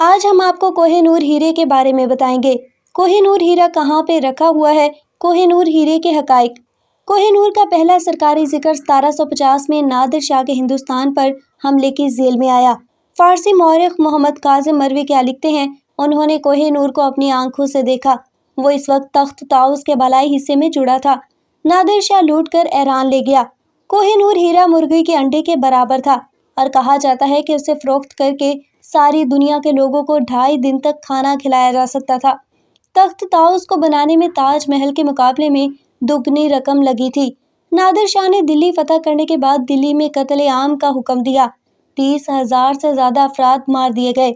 آج ہم آپ کو کوہ نور ہیرے کے بارے میں بتائیں گے۔ کوہ نور ہیرا کہاں پہ رکھا ہوا ہے؟ کوہ نور ہیرے کے حقائق۔ کوہ نور کا پہلا سرکاری ذکر 1750 میں نادر شاہ کے ہندوستان پر حملے کی ذیل میں آیا۔ فارسی مورخ محمد کاظم مروی کیا لکھتے ہیں؟ انہوں نے کوہ نور کو اپنی آنکھوں سے دیکھا۔ وہ اس وقت تخت طاؤس کے بالائی حصے میں جڑا تھا۔ نادر شاہ لوٹ کر ایران لے گیا۔ کوہ نور ہیرا مرغی کے انڈے کے برابر تھا اور کہا جاتا ہے کہ اسے فروخت کر کے ساری دنیا کے لوگوں کو 2.5 دن تک کھانا کھلایا جا سکتا تھا۔ تخت طاؤس کو بنانے میں تاج محل کے مقابلے میں دگنی رقم لگی تھی۔ نادر شاہ نے دلی فتح کرنے کے بعد دلی میں قتل عام کا حکم دیا۔ 30,000 سے زیادہ افراد مار دیے گئے۔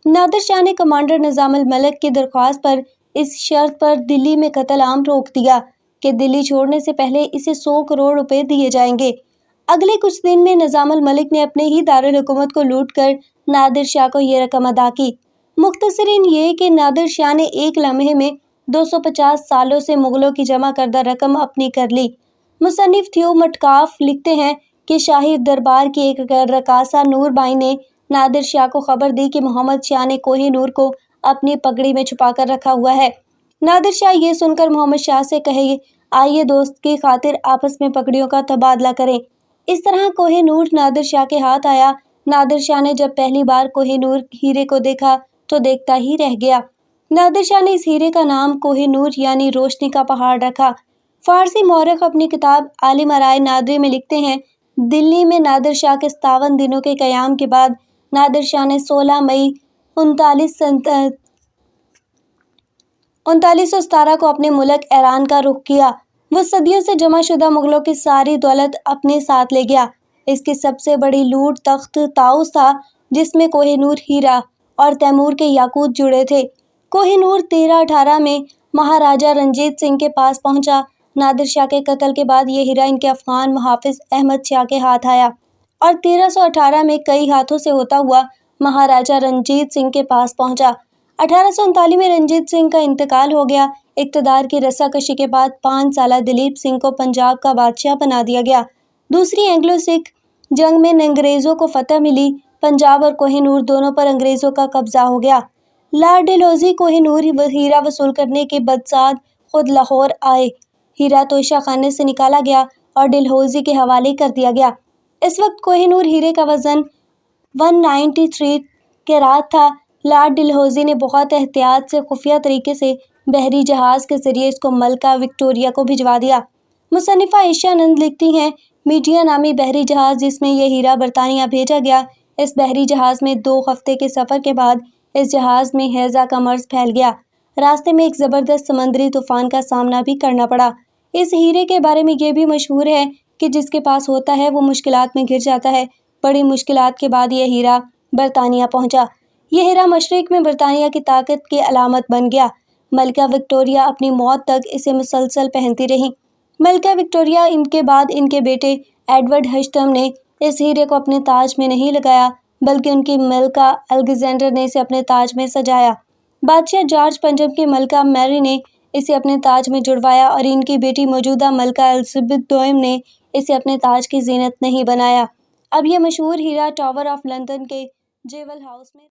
نادر شاہ نے کمانڈر نظام الملک کی درخواست پر اس شرط پر دلی میں قتل عام روک دیا کہ دلی چھوڑنے سے پہلے اسے 100 کروڑ روپے دیے جائیں گے۔ اگلے کچھ دن میں نظام الملک نے اپنے ہی دارالحکومت کو لوٹ کر نادر شاہ کو یہ رقم ادا کی۔ مختصراً یہ کہ نادر شاہ نے ایک لمحے میں 250 سالوں سے مغلوں کی جمع کردہ رقم اپنی کر لی۔ مصنف تھیو مٹکاف لکھتے ہیں کہ شاہی دربار کی ایک رقاصہ نور بائی نے نادر شاہ کو خبر دی کہ محمد شاہ نے کوہ نور کو اپنی پگڑی میں چھپا کر رکھا ہوا ہے۔ نادر شاہ یہ سن کر محمد شاہ سے کہے، آئیے دوست کی خاطر آپس میں پگڑیوں کا تبادلہ کریں۔ اس طرح کوہ نور نادر شاہ کے ہاتھ آیا۔ نادر شاہ نے جب پہلی بار کوہ نور ہیرے کو دیکھا تو دیکھتا ہی رہ گیا۔ نادر شاہ نے اس ہیرے کا نام کوہ نور یعنی روشنی کا پہاڑ رکھا۔ فارسی مورخ اپنی کتاب عالم آرائے نادری میں لکھتے ہیں، دلی میں نادر شاہ کے 57 دنوں کے قیام کے بعد نادر شاہ نے 16 مئی 1917 کو اپنے ملک ایران کا رخ کیا۔ وہ صدیوں سے جمع شدہ مغلوں کی ساری دولت اپنے ساتھ لے گیا۔ اس کی سب سے بڑی لوٹ تخت طاؤس تھا، جس میں کوہ نور ہیرا اور تیمور کے یاقوت جڑے تھے۔ کوہ نور 1318 میں مہاراجہ رنجیت سنگھ کے پاس پہنچا۔ نادر شاہ کے قتل کے بعد یہ ہیرا ان کے افغان محافظ احمد شاہ کے ہاتھ آیا اور 1318 میں کئی ہاتھوں سے ہوتا ہوا مہاراجہ رنجیت سنگھ کے پاس پہنچا۔ 1839 میں رنجیت سنگھ کا انتقال ہو گیا۔ اقتدار کی رساکشی کے بعد 5 سالہ دلیپ سنگھ کو پنجاب کا بادشاہ بنا دیا گیا۔ دوسری اینگلو سکھ جنگ میں انگریزوں کو فتح ملی۔ پنجاب اور کوہ نور دونوں پر انگریزوں کا قبضہ ہو گیا۔ لارڈ ڈلہوزی کوہ نور ہیرا وصول کرنے کے بدساد خود لاہور آئے۔ ہیرا توشہ خانے سے نکالا گیا اور ڈلہوزی کے حوالے کر دیا گیا۔ اس وقت کوہ نور ہیرے کا وزن 193 کیرات تھا۔ لارڈ ڈلہوزی نے بہت احتیاط سے خفیہ طریقے سے بحری جہاز کے ذریعے اس کو ملکہ وکٹوریہ کو بھجوا دیا۔ مصنفہ عائشہ نند لکھتی ہیں، میڈیا نامی بحری جہاز جس میں یہ ہیرا برطانیہ بھیجا گیا، اس بحری جہاز میں 2 ہفتے کے سفر کے بعد اس جہاز میں ہیضہ کا مرض پھیل گیا۔ راستے میں ایک زبردست سمندری طوفان کا سامنا بھی کرنا پڑا۔ اس ہیرے کے بارے میں یہ بھی مشہور ہے کہ جس کے پاس ہوتا ہے وہ مشکلات میں گر جاتا ہے۔ بڑی مشکلات کے بعد یہ ہیرا برطانیہ پہنچا۔ یہ ہیرا مشرق میں برطانیہ کی طاقت کی علامت بن گیا۔ ملکہ وکٹوریہ اپنی موت تک اسے مسلسل پہنتی رہیں۔ ملکہ وکٹوریہ ان کے بعد ان کے بیٹے ایڈورڈ ہشتم نے اس ہیرے کو اپنے تاج میں نہیں لگایا، بلکہ ان کی ملکہ الیگزینڈر نے اسے اپنے تاج میں سجایا۔ بادشاہ جارج پنجم کی ملکہ میری نے اسے اپنے تاج میں جڑوایا اور ان کی بیٹی موجودہ ملکہ الزبتھ دوئم نے اسے اپنے تاج کی زینت نہیں بنایا۔ اب یہ مشہور ہیرا ٹاور آف لندن کے جیول ہاؤس میں